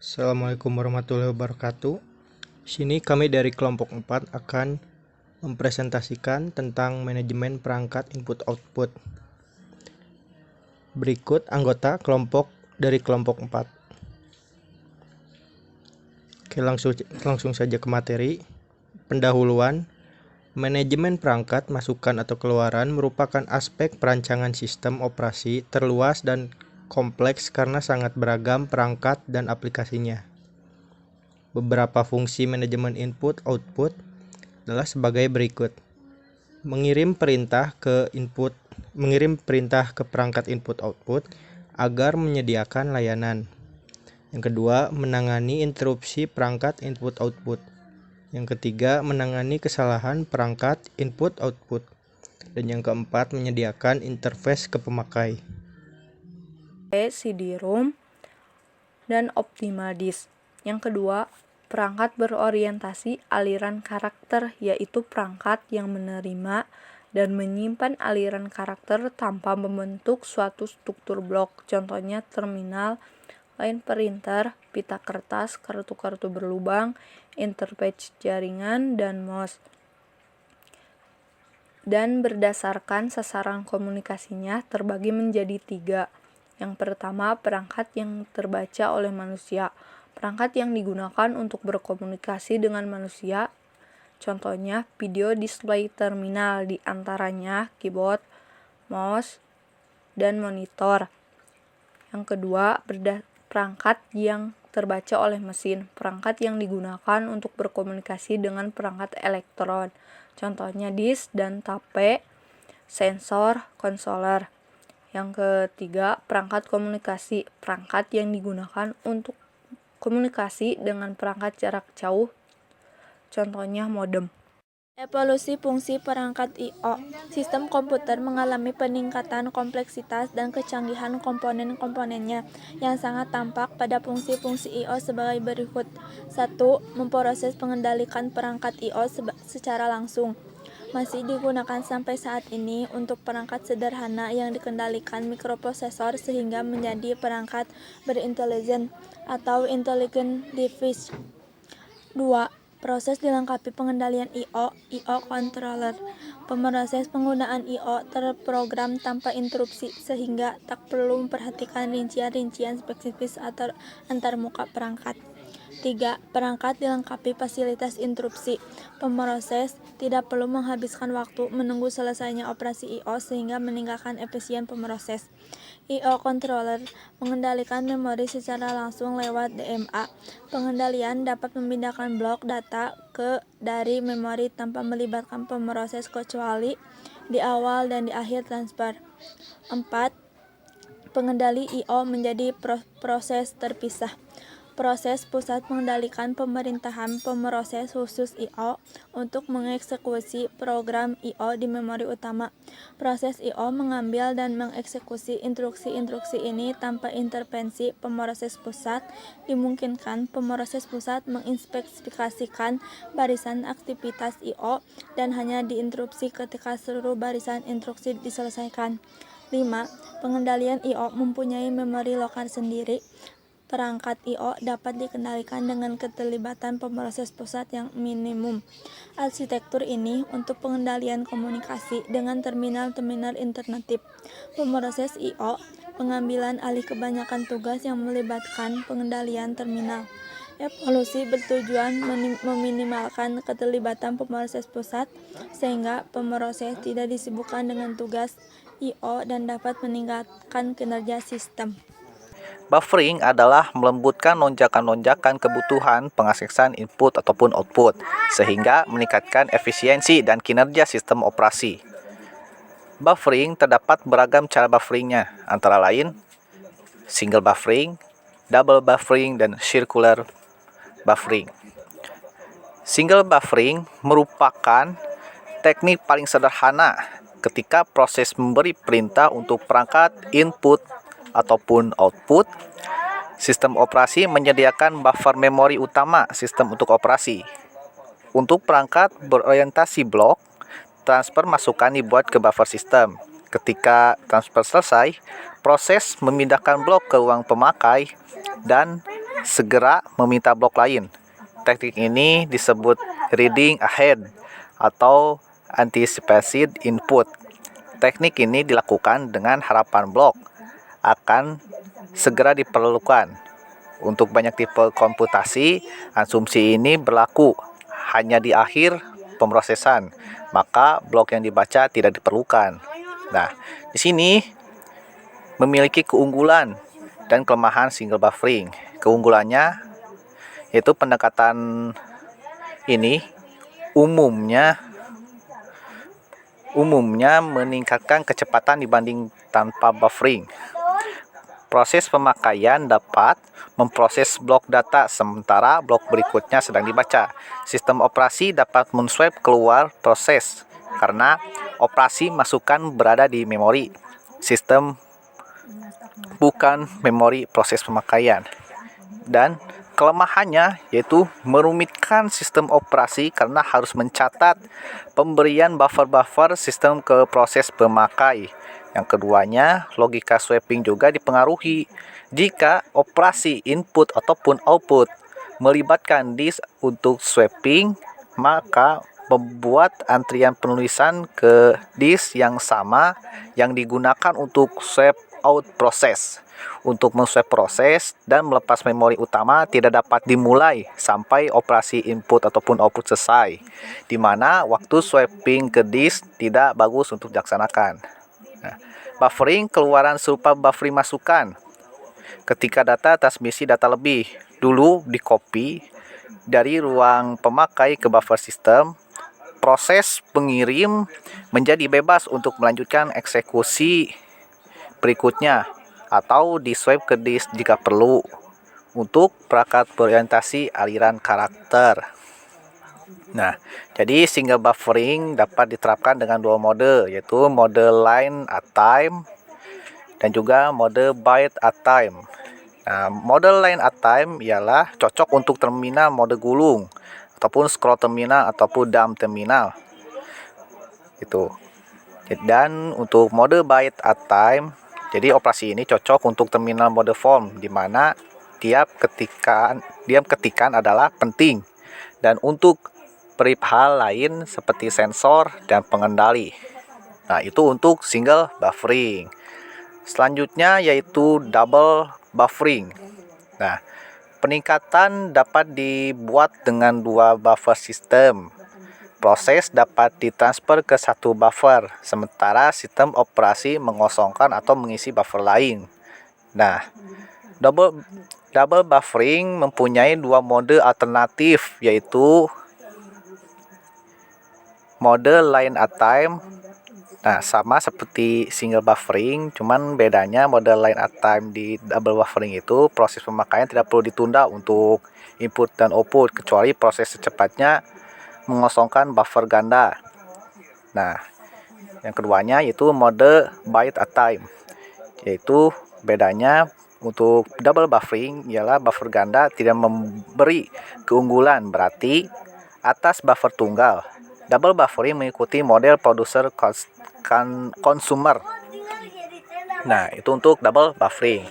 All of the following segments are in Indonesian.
Assalamualaikum warahmatullahi wabarakatuh. Sini kami dari kelompok 4 akan mempresentasikan tentang manajemen perangkat input-output. Berikut anggota kelompok dari kelompok 4. Oke, langsung saja ke materi. Pendahuluan. Manajemen perangkat, masukan atau keluaran merupakan aspek perancangan sistem operasi terluas dan kompleks karena sangat beragam perangkat dan aplikasinya. Beberapa fungsi manajemen input-output adalah sebagai berikut. Mengirim perintah ke perangkat input-output agar menyediakan layanan. Yang kedua, menangani interupsi perangkat input-output. Yang ketiga, menangani kesalahan perangkat input-output. Dan yang keempat, menyediakan interface ke pemakai. CD-ROM dan optimal disk. Yang kedua, perangkat berorientasi aliran karakter, yaitu perangkat yang menerima dan menyimpan aliran karakter tanpa membentuk suatu struktur blok. Contohnya terminal, line printer, pita kertas, kartu-kartu berlubang, interface jaringan, dan mouse. Dan berdasarkan sasaran komunikasinya terbagi menjadi 3. Yang pertama, perangkat yang terbaca oleh manusia. Perangkat yang digunakan untuk berkomunikasi dengan manusia. Contohnya video display terminal, di antaranya keyboard, mouse, dan monitor. Yang kedua, perangkat yang terbaca oleh mesin. Perangkat yang digunakan untuk berkomunikasi dengan perangkat elektron. Contohnya disk dan tape, sensor, konsoler. Yang ketiga, perangkat komunikasi. Perangkat yang digunakan untuk komunikasi dengan perangkat jarak jauh. Contohnya modem. Evolusi fungsi perangkat I/O. Sistem komputer mengalami peningkatan kompleksitas dan kecanggihan komponen-komponennya yang sangat tampak pada fungsi-fungsi I/O sebagai berikut. 1. Memproses mengendalikan perangkat I/O secara langsung. Masih digunakan sampai saat ini untuk perangkat sederhana yang dikendalikan mikroprosesor sehingga menjadi perangkat berintelijen atau intelligent device. 2. Proses dilengkapi pengendalian I/O controller. Pemroses penggunaan I/O terprogram tanpa interupsi sehingga tak perlu memperhatikan rincian-rincian spesifis antarmuka perangkat. 3. Perangkat dilengkapi fasilitas interupsi. Pemroses tidak perlu menghabiskan waktu menunggu selesainya operasi I/O sehingga meningkatkan efisien pemroses. I/O controller mengendalikan memori secara langsung lewat DMA. Pengendalian dapat memindahkan blok data dari memori tanpa melibatkan pemroses kecuali di awal dan di akhir transfer. 4. Pengendali I/O menjadi proses terpisah. Proses pusat mengendalikan pemerintahan pemroses khusus I/O untuk mengeksekusi program I/O di memori utama. Proses I/O mengambil dan mengeksekusi instruksi-instruksi ini tanpa intervensi pemroses pusat. Dimungkinkan pemroses pusat menginspeksikan barisan aktivitas I/O dan hanya diinterupsi ketika seluruh barisan instruksi diselesaikan. 5. Pengendalian I/O mempunyai memori lokal sendiri. Perangkat I/O dapat dikendalikan dengan keterlibatan pemroses pusat yang minimum. Arsitektur ini untuk pengendalian komunikasi dengan terminal-terminal alternatif. Pemroses I/O pengambilan alih kebanyakan tugas yang melibatkan pengendalian terminal. Evolusi bertujuan meminimalkan keterlibatan pemroses pusat sehingga pemroses tidak disibukkan dengan tugas I/O dan dapat meningkatkan kinerja sistem. Buffering adalah melembutkan lonjakan-lonjakan kebutuhan pengaksesan input ataupun output, sehingga meningkatkan efisiensi dan kinerja sistem operasi. Buffering terdapat beragam cara bufferingnya, antara lain single buffering, double buffering, dan circular buffering. Single buffering merupakan teknik paling sederhana ketika proses memberi perintah untuk perangkat input ataupun output. Sistem operasi menyediakan buffer memori utama sistem untuk operasi. Untuk perangkat berorientasi blok, transfer masukan dibuat ke buffer sistem. Ketika transfer selesai, proses memindahkan blok ke ruang pemakai dan segera meminta blok lain. Teknik ini disebut reading ahead atau anticipated input. Teknik ini dilakukan dengan harapan blok akan segera diperlukan. Untuk banyak tipe komputasi, asumsi ini berlaku hanya di akhir pemrosesan, maka blok yang dibaca tidak diperlukan. Nah, di sini memiliki keunggulan dan kelemahan single buffering. Keunggulannya yaitu pendekatan ini umumnya meningkatkan kecepatan dibanding tanpa buffering. Proses pemakaian dapat memproses blok data sementara blok berikutnya sedang dibaca. Sistem operasi dapat men-swap keluar proses karena operasi masukan berada di memori sistem bukan memori proses pemakaian. Dan kelemahannya yaitu merumitkan sistem operasi karena harus mencatat pemberian buffer-buffer sistem ke proses pemakai. Yang keduanya, logika swapping juga dipengaruhi. Jika operasi input ataupun output melibatkan disk untuk swapping, maka membuat antrian penulisan ke disk yang sama yang digunakan untuk swap out proses. Untuk men-swap proses dan melepas memori utama tidak dapat dimulai sampai operasi input ataupun output selesai, di mana waktu swapping ke disk tidak bagus untuk dilaksanakan. Nah, buffering keluaran serupa buffering masukan. Ketika data transmisi data lebih dulu di-copy dari ruang pemakai ke buffer sistem, proses pengirim menjadi bebas untuk melanjutkan eksekusi berikutnya atau di-swipe ke disk jika perlu untuk perangkat berorientasi aliran karakter. Nah, jadi single buffering dapat diterapkan dengan dua mode, yaitu mode line at time dan juga mode byte at time. Nah, mode line at time ialah cocok untuk terminal mode gulung ataupun scroll terminal ataupun dump terminal. Itu. Dan untuk mode byte at time, jadi operasi ini cocok untuk terminal mode form di mana tiap ketikan adalah penting dan untuk perihal lain seperti sensor dan pengendali. Nah, itu untuk single buffering. Selanjutnya yaitu double buffering. Nah, peningkatan dapat dibuat dengan dua buffer sistem. Proses dapat ditransfer ke satu buffer, sementara sistem operasi mengosongkan atau mengisi buffer lain. Nah, double buffering mempunyai dua mode alternatif, yaitu mode line at time. Nah, sama seperti single buffering, cuman bedanya mode line at time di double buffering itu proses pemakaian tidak perlu ditunda untuk input dan output, kecuali proses secepatnya mengosongkan buffer ganda. Nah, yang keduanya yaitu mode byte at time, yaitu bedanya untuk double buffering ialah buffer ganda tidak memberi keunggulan berarti atas buffer tunggal. Double buffering mengikuti model producer consumer. Nah, itu untuk double buffering.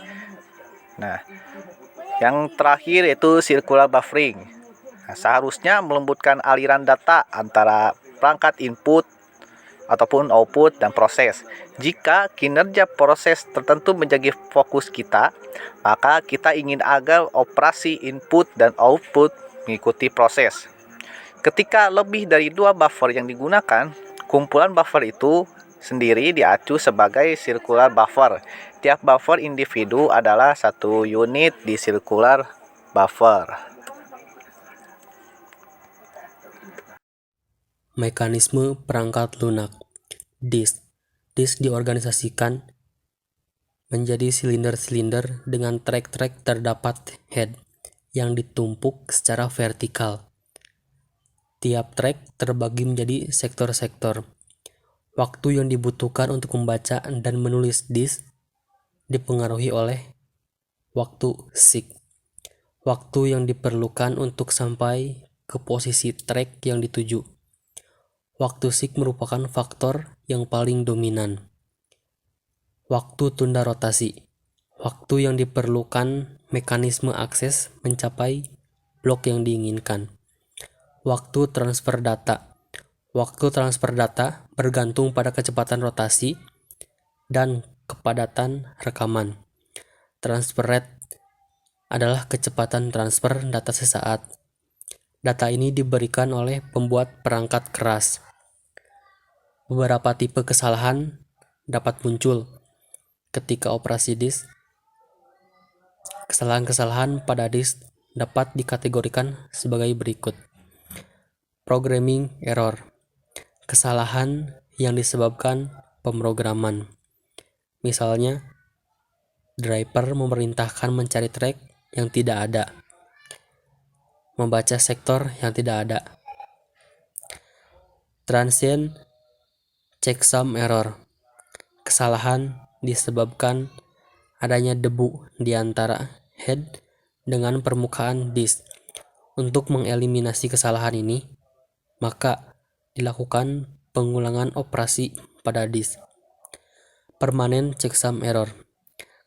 Nah, yang terakhir yaitu circular buffering. Nah, seharusnya melembutkan aliran data antara perangkat input ataupun output dan proses. Jika kinerja proses tertentu menjadi fokus kita, maka kita ingin agar operasi input dan output mengikuti proses. Ketika lebih dari dua buffer yang digunakan, kumpulan buffer itu sendiri diacu sebagai circular buffer. Tiap buffer individu adalah satu unit di circular buffer. Mekanisme perangkat lunak. Disk diorganisasikan menjadi silinder-silinder dengan trek-trek terdapat head yang ditumpuk secara vertikal. Tiap trek terbagi menjadi sektor-sektor. Waktu yang dibutuhkan untuk membaca dan menulis disk dipengaruhi oleh waktu seek. Waktu yang diperlukan untuk sampai ke posisi trek yang dituju. Waktu seek merupakan faktor yang paling dominan. Waktu tunda rotasi. Waktu yang diperlukan mekanisme akses mencapai blok yang diinginkan. Waktu transfer data. Waktu transfer data bergantung pada kecepatan rotasi dan kepadatan rekaman. Transfer rate adalah kecepatan transfer data sesaat. Data ini diberikan oleh pembuat perangkat keras. Beberapa tipe kesalahan dapat muncul ketika operasi disk. Kesalahan-kesalahan pada disk dapat dikategorikan sebagai berikut. Programming error. Kesalahan yang disebabkan pemrograman. Misalnya, driver memerintahkan mencari track yang tidak ada, membaca sektor yang tidak ada. Transient checksum error. Kesalahan disebabkan adanya debu di antara head dengan permukaan disk. Untuk mengeliminasi kesalahan ini, maka dilakukan pengulangan operasi pada disk. Permanent checksum error.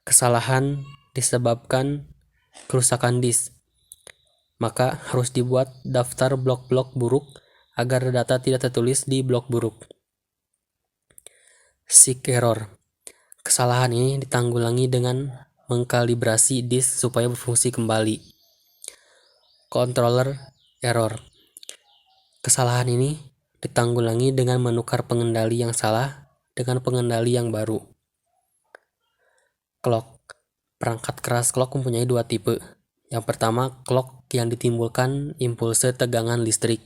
Kesalahan disebabkan kerusakan disk, maka harus dibuat daftar blok-blok buruk agar data tidak tertulis di blok buruk. Seek error. Kesalahan ini ditanggulangi dengan mengkalibrasi disk supaya berfungsi kembali. Controller error. Kesalahan ini ditanggulangi dengan menukar pengendali yang salah dengan pengendali yang baru. Clock. Perangkat keras clock mempunyai dua tipe. Yang pertama, clock yang ditimbulkan impulse tegangan listrik.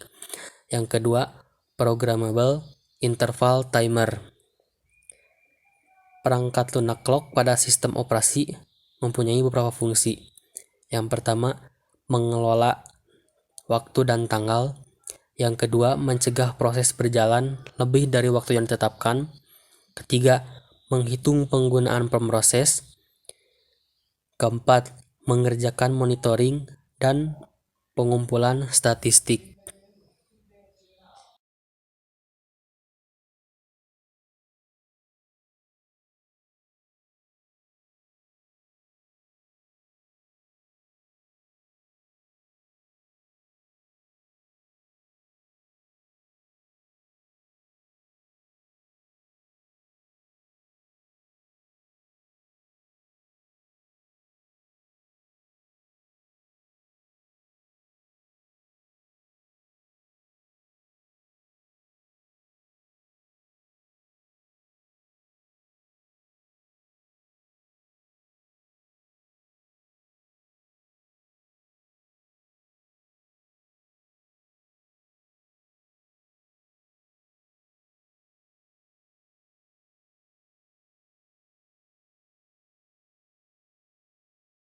Yang kedua, programmable interval timer. Perangkat lunak clock pada sistem operasi mempunyai beberapa fungsi. Yang pertama, mengelola waktu dan tanggal. Yang kedua, mencegah proses berjalan lebih dari waktu yang ditetapkan. Ketiga, menghitung penggunaan pemroses. Keempat, mengerjakan monitoring dan pengumpulan statistik.